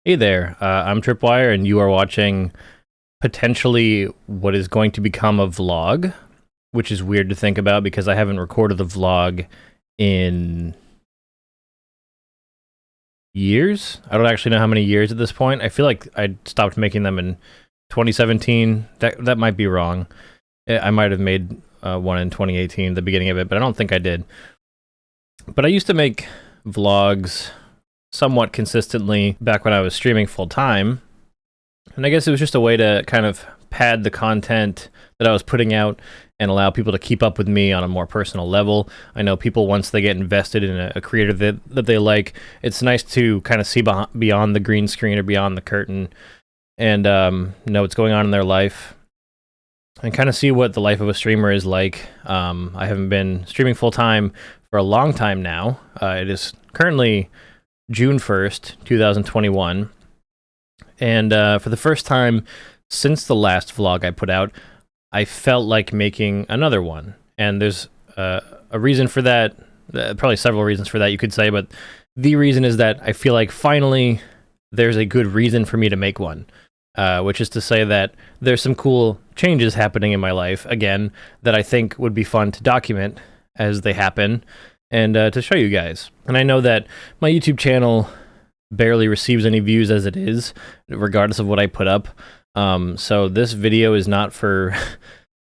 Hey there, I'm Tripwyre, and you are watching potentially what is going to become a vlog, which is weird to think about because I haven't recorded the vlog in years. I don't actually know how many years at this point. I feel like I stopped making them in 2017. That might be wrong. I might have made one in 2018, the beginning of it, but I don't think I did. But I used to make vlogs somewhat consistently back when I was streaming full-time, and I guess it was just a way to kind of pad the content that I was putting out and allow people to keep up with me on a more personal level. I know people, once they get invested in a creator that they like, it's nice to kind of see beyond the green screen or beyond the curtain and know what's going on in their life and kind of see what the life of a streamer is like. I haven't been streaming full-time for a long time now. It is currently June 1st, 2021, and for the first time since the last vlog I put out, I felt like making another one, and there's a reason for that, probably several reasons for that you could say, but the reason is that I feel like finally there's a good reason for me to make one, which is to say that there's some cool changes happening in my life, again, that I think would be fun to document as they happen, and to show you guys. And I know that my YouTube channel barely receives any views as it is, regardless of what I put up. So this video is not for...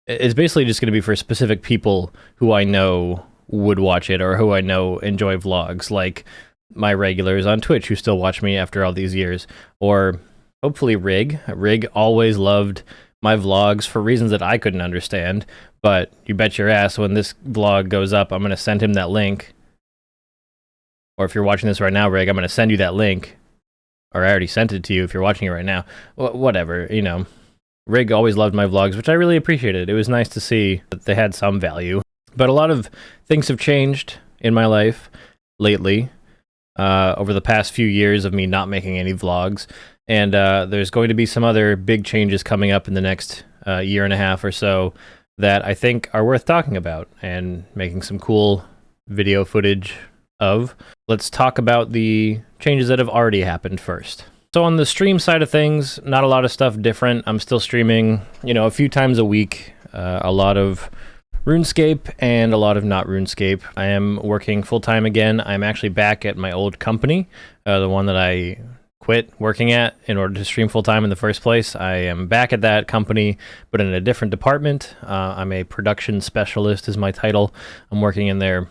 it's basically just going to be for specific people who I know would watch it, or who I know enjoy vlogs, like my regulars on Twitch who still watch me after all these years, or hopefully Rig. Rig always loved my vlogs for reasons that I couldn't understand, but you bet your ass when this vlog goes up, I'm going to send him that link. Or if you're watching this right now, Rig, I'm going to send you that link. Or I already sent it to you if you're watching it right now. Whatever, you know. Rig always loved my vlogs, which I really appreciated. It was nice to see that they had some value. But a lot of things have changed in my life lately, over the past few years of me not making any vlogs. And there's going to be some other big changes coming up in the next year and a half or so that I think are worth talking about and making some cool video footage of. Let's talk about the changes that have already happened first. So on the stream side of things, not a lot of stuff different. I'm still streaming, you know, a few times a week, a lot of RuneScape and a lot of not RuneScape. I am working full-time again. I'm actually back at my old company, the one that I quit working at in order to stream full-time in the first place. I am back at that company, but in a different department. I'm a production specialist is my title. I'm working in there.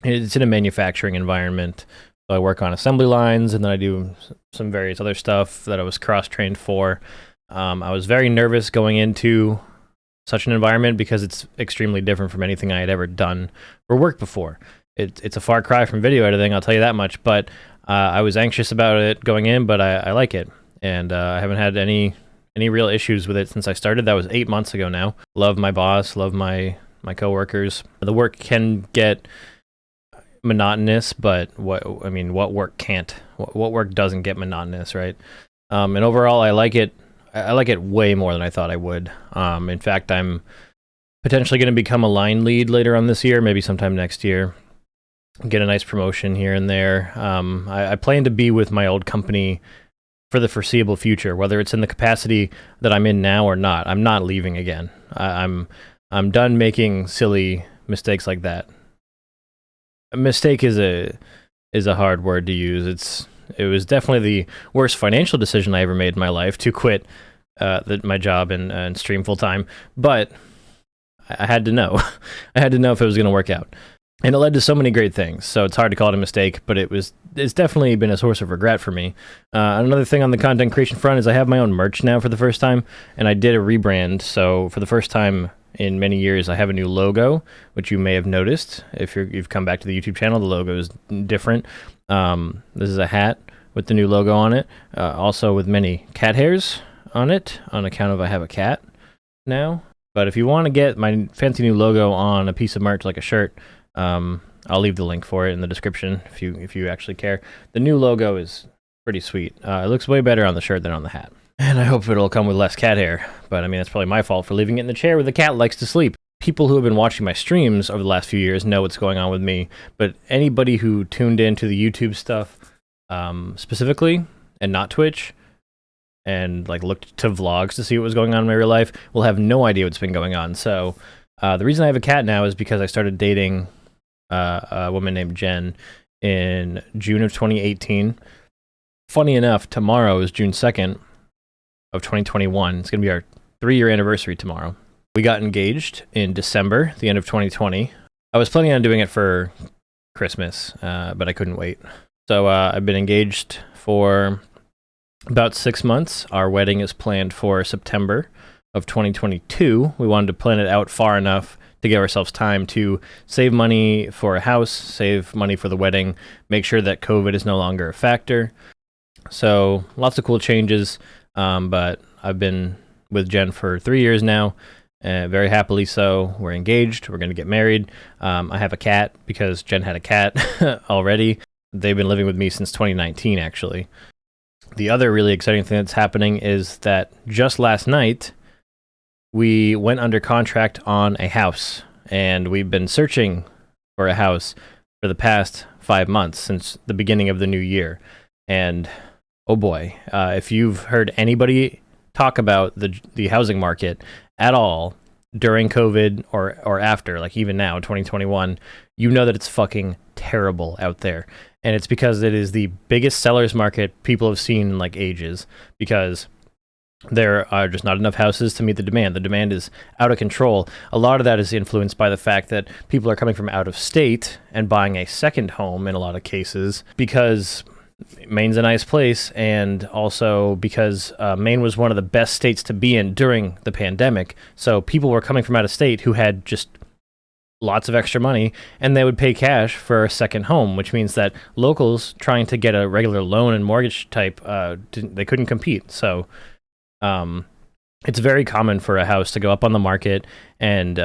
It's in a manufacturing environment. So I work on assembly lines, and then I do some various other stuff that I was cross-trained for. I was very nervous going into such an environment because it's extremely different from anything I had ever done or worked before. It's a far cry from video editing, I'll tell you that much, but I was anxious about it going in, but I like it, and I haven't had any real issues with it since I started. That was 8 months ago now. Love my boss, love my coworkers. The work can get monotonous, but what work can't? What work doesn't get monotonous, right? And overall, I like it. I like it way more than I thought I would. In fact, I'm potentially going to become a line lead later on this year, maybe sometime next year. Get a nice promotion here and there. I plan to be with my old company for the foreseeable future, whether it's in the capacity that I'm in now or not. I'm not leaving again. I'm done making silly mistakes like that. A mistake is a hard word to use. It was definitely the worst financial decision I ever made in my life, to quit my job and stream full time. But I had to know. I had to know if it was going to work out. And it led to so many great things, so it's hard to call it a mistake, but it's definitely been a source of regret for me. Another thing on the content creation front is I have my own merch now for the first time, and I did a rebrand, so for the first time in many years, I have a new logo, which you may have noticed. If you've come back to the YouTube channel, the logo is different. This is a hat with the new logo on it, also with many cat hairs on it, on account of I have a cat now. But if you want to get my fancy new logo on a piece of merch like a shirt, I'll leave the link for it in the description if you actually care. The new logo is pretty sweet. It looks way better on the shirt than on the hat. And I hope it'll come with less cat hair. But I mean, that's probably my fault for leaving it in the chair where the cat likes to sleep. People who have been watching my streams over the last few years know what's going on with me. But anybody who tuned into the YouTube stuff specifically and not Twitch, and like looked to vlogs to see what was going on in my real life, will have no idea what's been going on. So the reason I have a cat now is because I started dating a woman named Jen in June of 2018. Funny enough, tomorrow is June 2nd of 2021. It's going to be our 3-year anniversary tomorrow. We got engaged in December, the end of 2020. I was planning on doing it for Christmas, but I couldn't wait. So I've been engaged for about 6 months. Our wedding is planned for September of 2022. We wanted to plan it out far enough to give ourselves time to save money for a house, save money for the wedding, make sure that COVID is no longer a factor. So lots of cool changes, but I've been with Jen for 3 years now, very happily so. We're engaged. We're going to get married. I have a cat because Jen had a cat already. They've been living with me since 2019, actually. The other really exciting thing that's happening is that just last night, we went under contract on a house, and we've been searching for a house for the past 5 months since the beginning of the new year. And oh boy, if you've heard anybody talk about the housing market at all during COVID or after, like even now, 2021, you know that it's fucking terrible out there. And it's because it is the biggest seller's market people have seen in like ages, because there are just not enough houses to meet the demand. The demand is out of control. A lot of that is influenced by the fact that people are coming from out of state and buying a second home in a lot of cases, because Maine's a nice place, and also because Maine was one of the best states to be in during the pandemic. So people were coming from out of state who had just lots of extra money, and they would pay cash for a second home, which means that locals trying to get a regular loan and mortgage type, they couldn't compete. So it's very common for a house to go up on the market and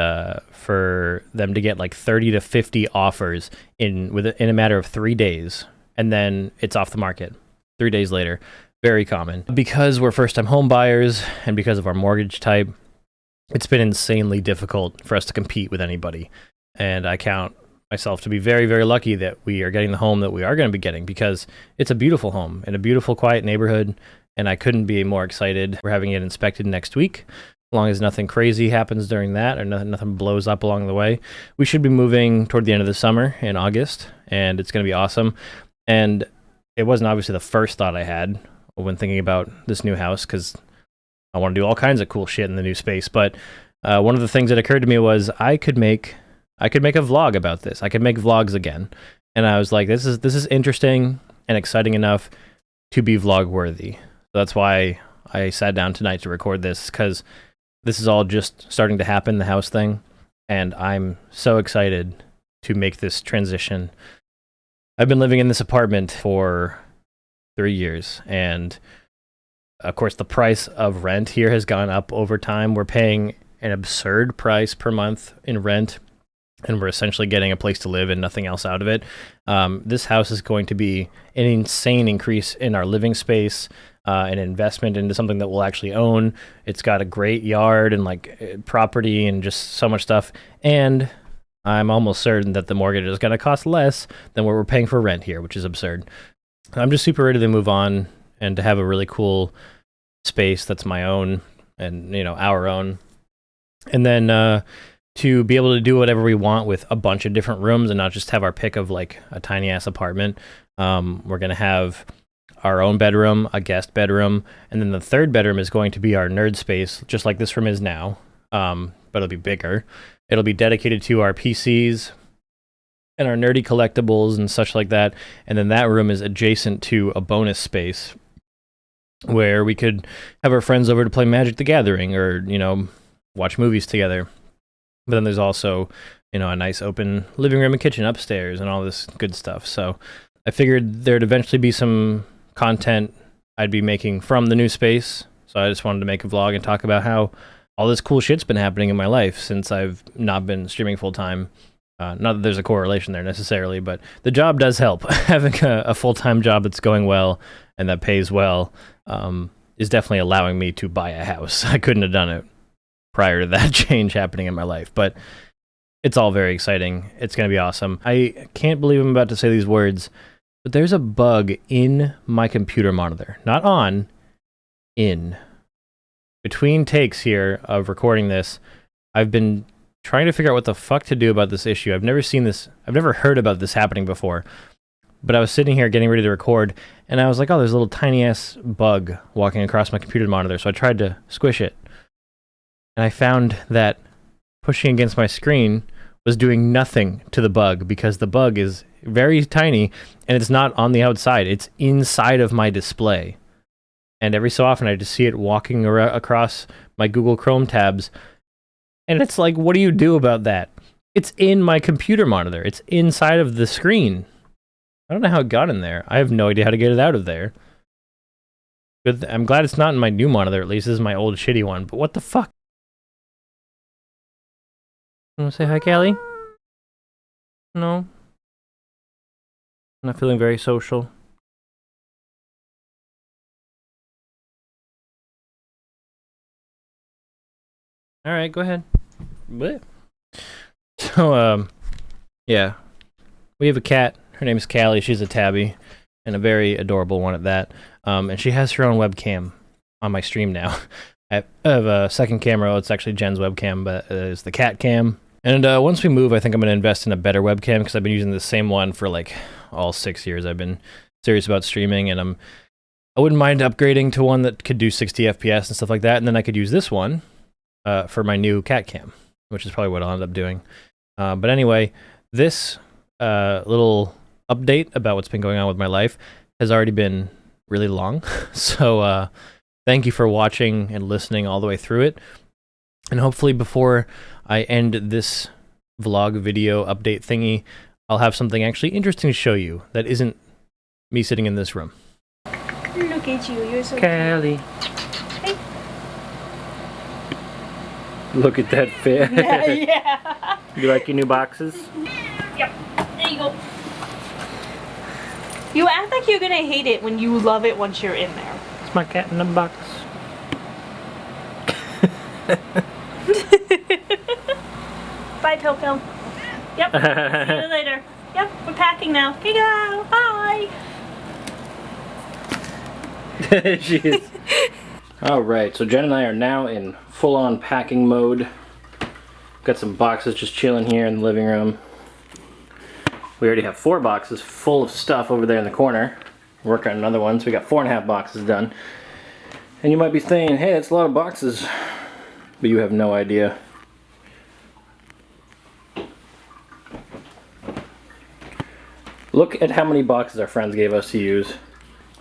for them to get like 30 to 50 offers in a matter of 3 days. And then it's off the market 3 days later. Very common. Because we're first-time home buyers and because of our mortgage type, it's been insanely difficult for us to compete with anybody. And I count myself to be very, very lucky that we are getting the home that we are going to be getting, because it's a beautiful home in a beautiful, quiet neighborhood, and I couldn't be more excited. We're having it inspected next week. As long as nothing crazy happens during that, or nothing blows up along the way. We should be moving toward the end of the summer in August, and it's going to be awesome. And it wasn't obviously the first thought I had when thinking about this new house, because I want to do all kinds of cool shit in the new space. But one of the things that occurred to me was I could make a vlog about this. I could make vlogs again. And I was like, this is interesting and exciting enough to be vlog worthy. So that's why I sat down tonight to record this, because this is all just starting to happen, the house thing. And I'm so excited to make this transition. I've been living in this apartment for 3 years, and of course the price of rent here has gone up over time. We're paying an absurd price per month in rent, and we're essentially getting a place to live and nothing else out of it. This house is going to be an insane increase in our living space, an investment into something that we'll actually own. It's got a great yard and like property and just so much stuff, and I'm almost certain that the mortgage is going to cost less than what we're paying for rent here, which is absurd. I'm just super ready to move on and to have a really cool space that's my own and, you know, our own. And then to be able to do whatever we want with a bunch of different rooms and not just have our pick of like a tiny ass apartment. We're going to have our own bedroom, a guest bedroom, and then the third bedroom is going to be our nerd space, just like this room is now, but it'll be bigger. It'll be dedicated to our PCs and our nerdy collectibles and such like that. And then that room is adjacent to a bonus space where we could have our friends over to play Magic the Gathering or, you know, watch movies together. But then there's also, you know, a nice open living room and kitchen upstairs and all this good stuff. So I figured there'd eventually be some content I'd be making from the new space. So I just wanted to make a vlog and talk about how all this cool shit's been happening in my life since I've not been streaming full time. Not that there's a correlation there necessarily, but the job does help. Having a full-time job that's going well and that pays well is definitely allowing me to buy a house. I couldn't have done it prior to that change happening in my life, but it's all very exciting. It's going to be awesome. I can't believe I'm about to say these words, But there's a bug in my computer monitor. Not on, in. Between takes here of recording this, I've been trying to figure out what the fuck to do about this issue. I've never seen this, I've never heard about this happening before. But I was sitting here getting ready to record, and I was like, oh, there's a little tiny-ass bug walking across my computer monitor, so I tried to squish it. And I found that pushing against my screen was doing nothing to the bug, because the bug is very tiny, and it's not on the outside. It's inside of my display. And every so often, I just see it walking across my Google Chrome tabs, and it's like, what do you do about that? It's in my computer monitor. It's inside of the screen. I don't know how it got in there. I have no idea how to get it out of there. I'm glad it's not in my new monitor, at least. This is my old shitty one. But what the fuck? You want to say hi, Callie? No? I'm not feeling very social. Alright, go ahead. Blech. So, yeah. We have a cat. Her name is Callie. She's a tabby, and a very adorable one at that. And she has her own webcam on my stream now. I have a second camera. It's actually Jen's webcam, but it's the cat cam. And once we move, I think I'm going to invest in a better webcam, because I've been using the same one for like all 6 years. I've been serious about streaming, and I wouldn't mind upgrading to one that could do 60 FPS and stuff like that. And then I could use this one for my new cat cam, which is probably what I'll end up doing. But anyway, this little update about what's been going on with my life has already been really long. So thank you for watching and listening all the way through it. And hopefully before I end this vlog video update thingy, I'll have something actually interesting to show you that isn't me sitting in this room. Look at you, you're so Callie. cute. Hey. Look at that fit. Yeah. You like your new boxes? Yep, there you go. You act like you're gonna hate it when you love it once you're in there. It's my cat in the box. Bye, Pilpil. Yep, see you later. Yep, we're packing now. Here you go, bye. She is. Alright, so Jen and I are now in full-on packing mode. Got some boxes just chilling here in the living room. We already have 4 boxes full of stuff over there in the corner. We're working on another one, so we got 4.5 boxes done. And you might be saying, hey, that's a lot of boxes. But you have no idea. Look at how many boxes our friends gave us to use.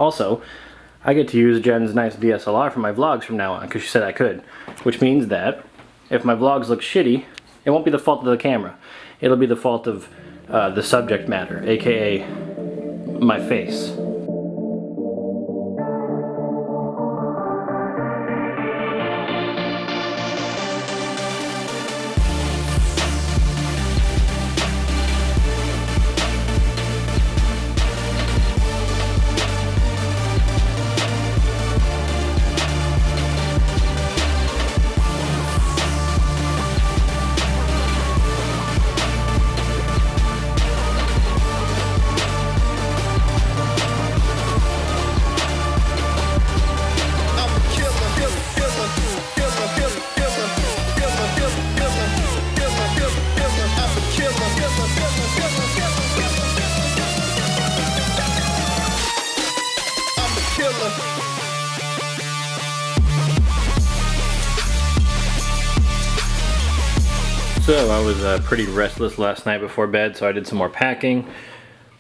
Also, I get to use Jen's nice DSLR for my vlogs from now on, because she said I could. Which means that if my vlogs look shitty, it won't be the fault of the camera. It'll be the fault of the subject matter, aka my face. So I was pretty restless last night before bed, so I did some more packing.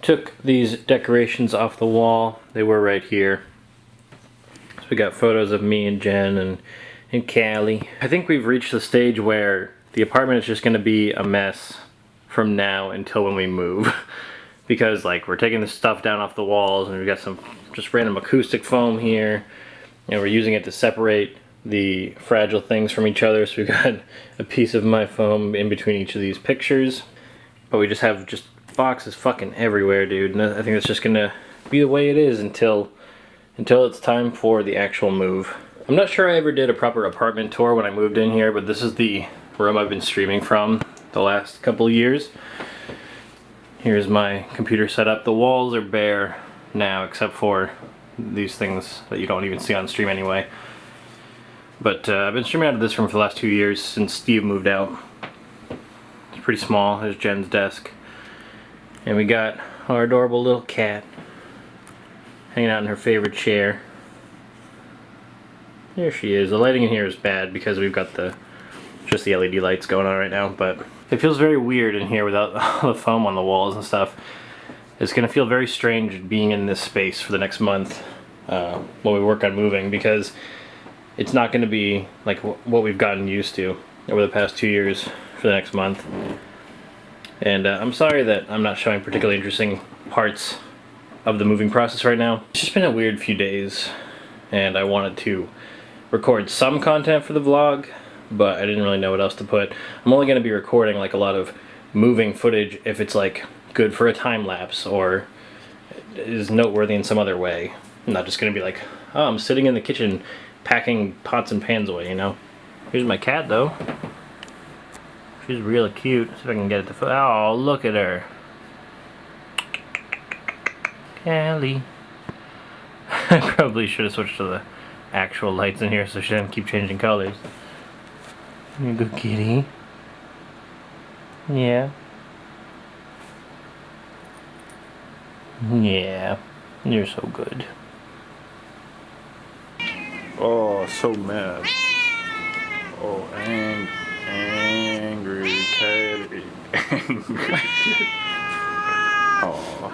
Took these decorations off the wall. They were right here. So we got photos of me and Jen and Callie. I think we've reached the stage where the apartment is just going to be a mess from now until when we move. Because like we're taking the stuff down off the walls, and we've got some just random acoustic foam here. And we're using it to separate the fragile things from each other, so we've got a piece of my foam in between each of these pictures. But we just have just boxes fucking everywhere, dude, and I think that's just gonna be the way it is until it's time for the actual move. I'm not sure I ever did a proper apartment tour when I moved in here, but this is the room I've been streaming from the last couple of years. Here's my computer setup. The walls are bare now, except for these things that you don't even see on stream anyway. But I've been streaming out of this room for the last 2 years since Steve moved out. It's pretty small. There's Jen's desk. And we got our adorable little cat hanging out in her favorite chair. There she is. The lighting in here is bad because we've got just the LED lights going on right now, but it feels very weird in here without all the foam on the walls and stuff. It's going to feel very strange being in this space for the next month while we work on moving, because it's not going to be like what we've gotten used to over the past 2 years for the next month. And I'm sorry that I'm not showing particularly interesting parts of the moving process right now. It's just been a weird few days, and I wanted to record some content for the vlog, but I didn't really know what else to put. I'm only going to be recording like a lot of moving footage if it's like good for a time lapse or is noteworthy in some other way. I'm not just going to be like, oh, I'm sitting in the kitchen packing pots and pans away, you know. Here's my cat though. She's really cute. See if I can get it to oh, look at her. Callie. I probably should have switched to the actual lights in here so she doesn't keep changing colors. You good kitty? Yeah. Yeah. You're so good. Oh, so mad. Oh, angry kitty. Angry kitty. Oh.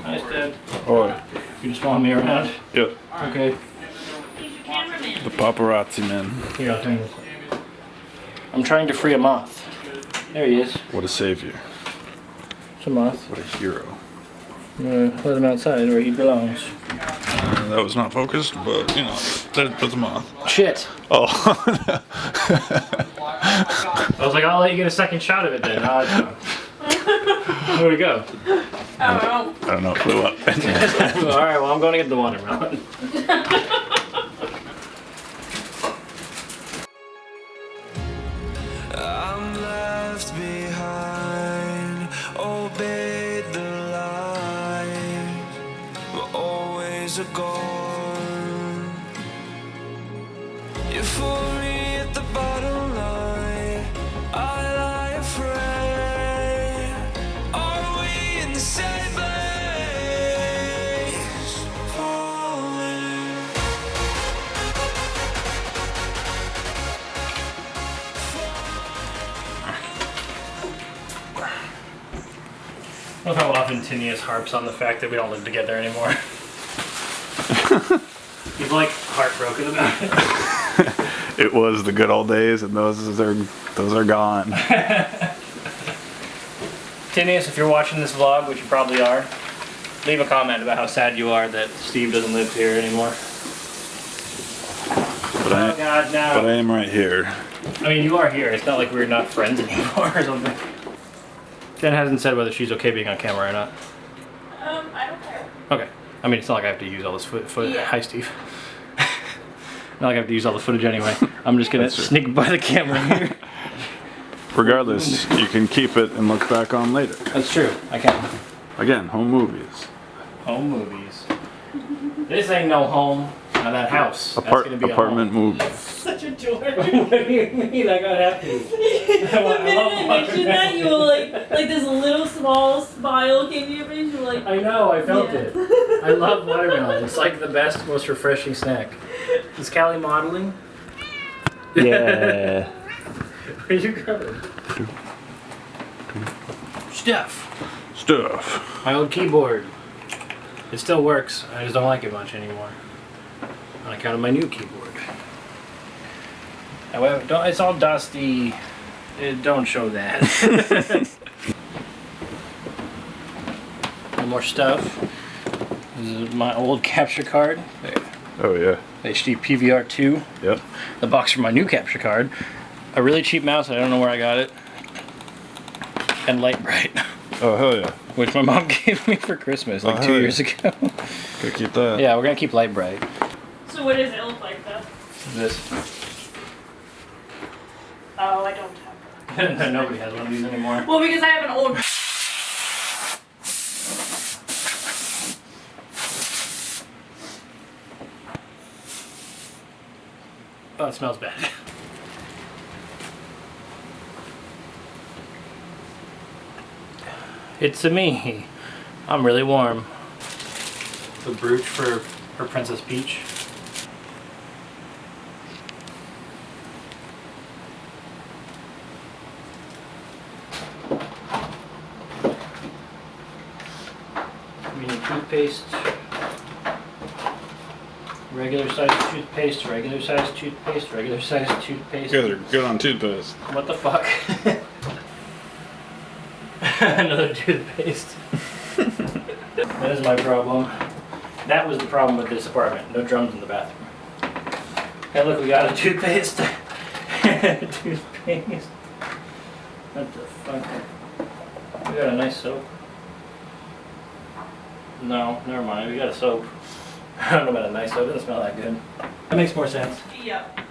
Nice, Dad. Oh, You just follow me around? yep. Okay. He's your cameraman. The paparazzi man. Here, I'll turn this. I'm trying to free a moth. There he is. What a savior. It's a moth. What a hero. Let him outside where he belongs. That was not focused, but you know, there's a moth. Shit. Oh. I was like, I'll let you get a second shot of it then. Where'd it go? Oh, I don't know, it flew up. Alright, well, I'm going to get the watermelon. I'm left behind, obeyed the lies, but always a gone. You fool me at the bottom line, I lie afraid. Are we in the same place? Falling. I love how often Tinius harps on the fact that we don't live together anymore. He's like heartbroken about it. It was the good old days, and those are gone. Tinius, if you're watching this vlog, which you probably are, leave a comment about how sad you are that Steve doesn't live here anymore. But Oh God, no. But I am right here. I mean, you are here. It's not like we're not friends anymore or something. Jen hasn't said whether she's okay being on camera or not. I don't care. Okay. I mean, it's not like I have to use all this footage. Yeah. Hi, Steve. Not like I have to use all the footage anyway. I'm just gonna That's true. sneak by the camera here. Regardless, you can keep it and look back on later. That's true. I can. Again, home movies. Home movies. This ain't no home. Now that house. That's gonna be Apartment a home. movies. Such a dork. What do you mean? I got happy. The minute I mentioned that, you were like this little small smile came to your face. You were like, I know. I felt Yeah. it. I love watermelon. It's like the best, most refreshing snack. Is Callie modeling? Yeah. Where you going? Stuff. My old keyboard. It still works. I just don't like it much anymore. On account of my new keyboard. However, it's all dusty. Don't show that. No more stuff. This is my old capture card. Oh yeah. HD PVR2. Yep. The box for my new capture card. A really cheap mouse. I don't know where I got it. And Lightbright. Oh hell yeah. Which my mom gave me for Christmas like Oh, 2 yeah. years ago. Gotta keep that. Yeah, we're gonna keep Lightbright. so what does it look like though? This. Oh, I don't have. Nobody has one of these anymore. Well, because I have an old. Oh, it smells bad. It's a me. I'm really warm. The brooch for her Princess Peach. Mini toothpaste. Regular size toothpaste, regular size toothpaste, regular size toothpaste. You guys are good on toothpaste. What the fuck? Another toothpaste. That is my problem. That was the problem with this apartment. No drums in the bathroom. Hey, look, we got a toothpaste. Toothpaste. What the fuck? We got a nice soap. No, never mind. We got a soap. I don't know about a nice soap. It doesn't smell that good. That makes more sense. Yep.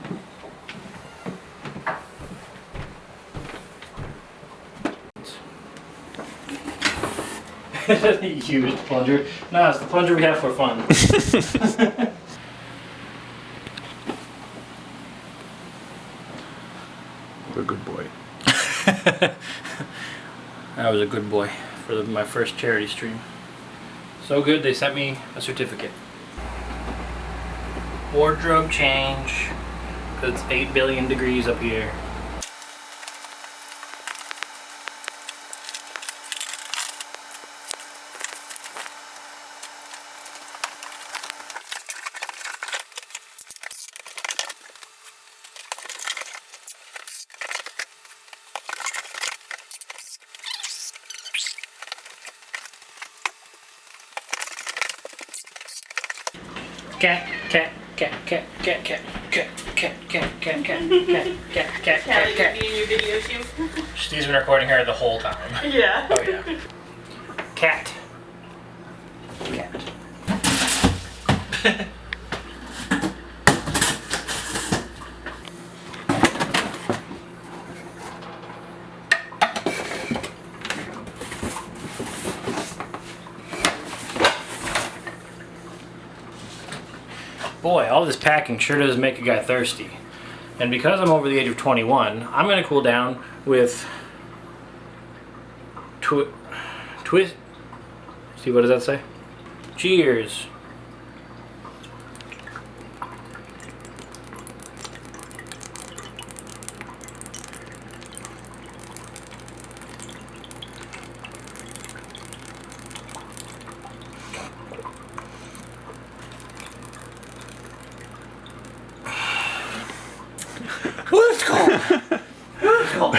A used plunger. No, it's the plunger we have for fun. A good boy. I was a good boy for my first charity stream. So good, they sent me a certificate. Wardrobe change, because it's 8 billion degrees up here. Cat, cat, cat, cat, cat, cat, cat, cat, cat, cat, cat, cat, cat, cat, Callie, cat, you in your video shoot? She's been recording her the whole time. Yeah. Oh yeah. Cat. Cat. Boy, all this packing sure does make a guy thirsty. And because I'm over the age of 21, I'm gonna cool down with twist. See, what does that say? Cheers. Let's go. Let's go.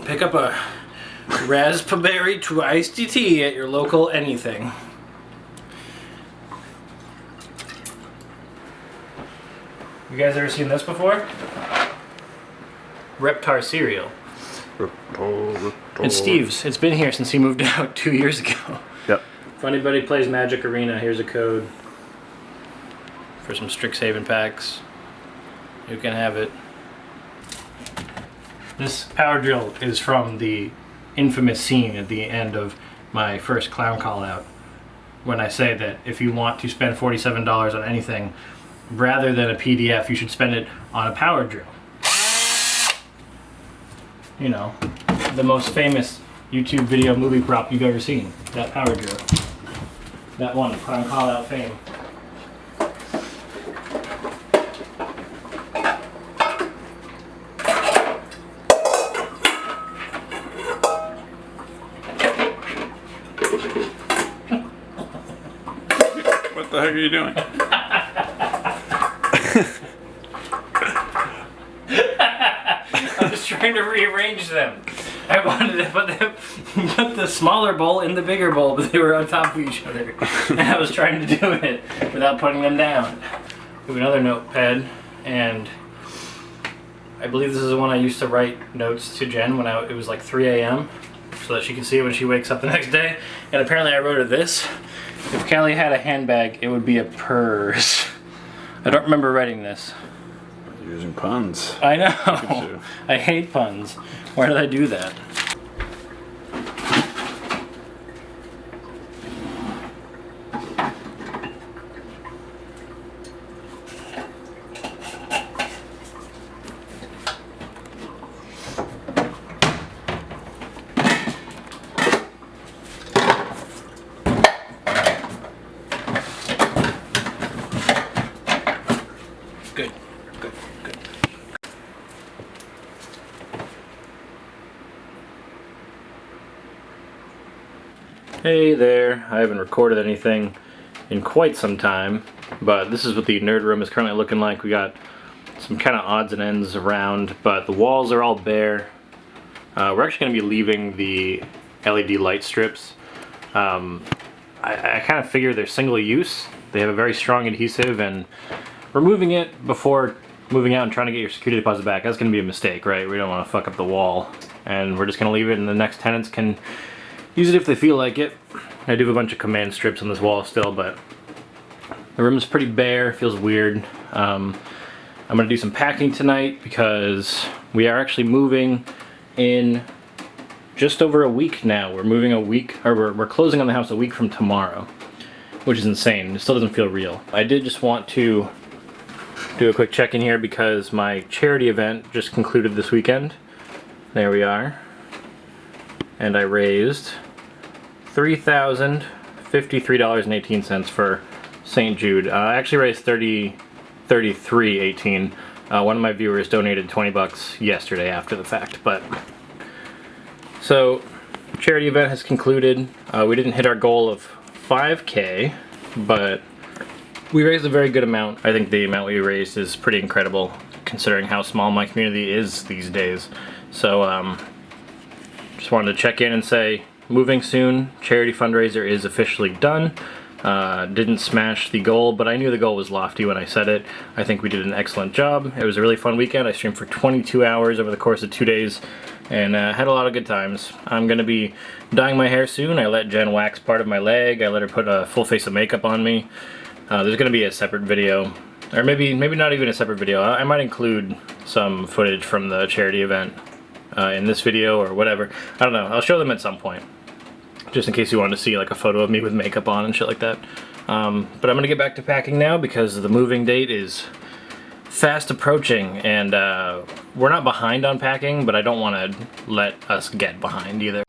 Pick up a raspberry iced tea at your local anything. You guys ever seen this before? Reptar cereal. It's Steve's. It's been here since he moved out 2 years ago. Yep. If anybody plays Magic Arena, here's a code for some Strixhaven packs. You can have it. This power drill is from the infamous scene at the end of my first clown call out, when I say that if you want to spend $47 on anything, rather than a PDF, you should spend it on a power drill. You know, the most famous YouTube video movie prop you've ever seen. That power drill. That one, clown call out fame. What the heck are you doing? I was trying to rearrange them. I wanted to put the smaller bowl in the bigger bowl, but they were on top of each other. And I was trying to do it without putting them down. We have another notepad, and I believe this is the one I used to write notes to Jen when it was like 3 a.m. so that she could see it when she wakes up the next day. And apparently I wrote her this, If Callie had a handbag, it would be a purse. I don't remember writing this. You're using puns. I know. I hate puns. Why did I do that? Good. Good. Good. Hey there. I haven't recorded anything in quite some time, but this is what the nerd room is currently looking like. We got some kind of odds and ends around, but the walls are all bare. We're actually going to be leaving the LED light strips. I kind of figure they're single use. They have a very strong adhesive, and removing it before moving out and trying to get your security deposit back, that's going to be a mistake, right? We don't want to fuck up the wall, and we're just going to leave it, and the next tenants can use it if they feel like it. I do have a bunch of command strips on this wall still, but the room is pretty bare, feels weird. I'm going to do some packing tonight because we are actually moving in just over a week now. We're moving a week, or we're closing on the house a week from tomorrow, which is insane. It still doesn't feel real. I did just want to do a quick check-in here because my charity event just concluded this weekend. There we are. And I raised $3,053.18 for St. Jude. I actually raised $33.18. One of my viewers donated 20 bucks yesterday after the fact, but so charity event has concluded. We didn't hit our goal of 5K, but we raised a very good amount. I think the amount we raised is pretty incredible considering how small my community is these days. So just wanted to check in and say, moving soon. Charity fundraiser is officially done. Didn't smash the goal, but I knew the goal was lofty when I said it. I think we did an excellent job. It was a really fun weekend. I streamed for 22 hours over the course of 2 days and had a lot of good times. I'm going to be dyeing my hair soon. I let Jen wax part of my leg. I let her put a full face of makeup on me. There's going to be a separate video, or maybe not even a separate video. I might include some footage from the charity event in this video or whatever. I don't know. I'll show them at some point, just in case you want to see like a photo of me with makeup on and shit like that. But I'm gonna get back to packing now because the moving date is fast approaching, and we're not behind on packing, but I don't want to let us get behind either.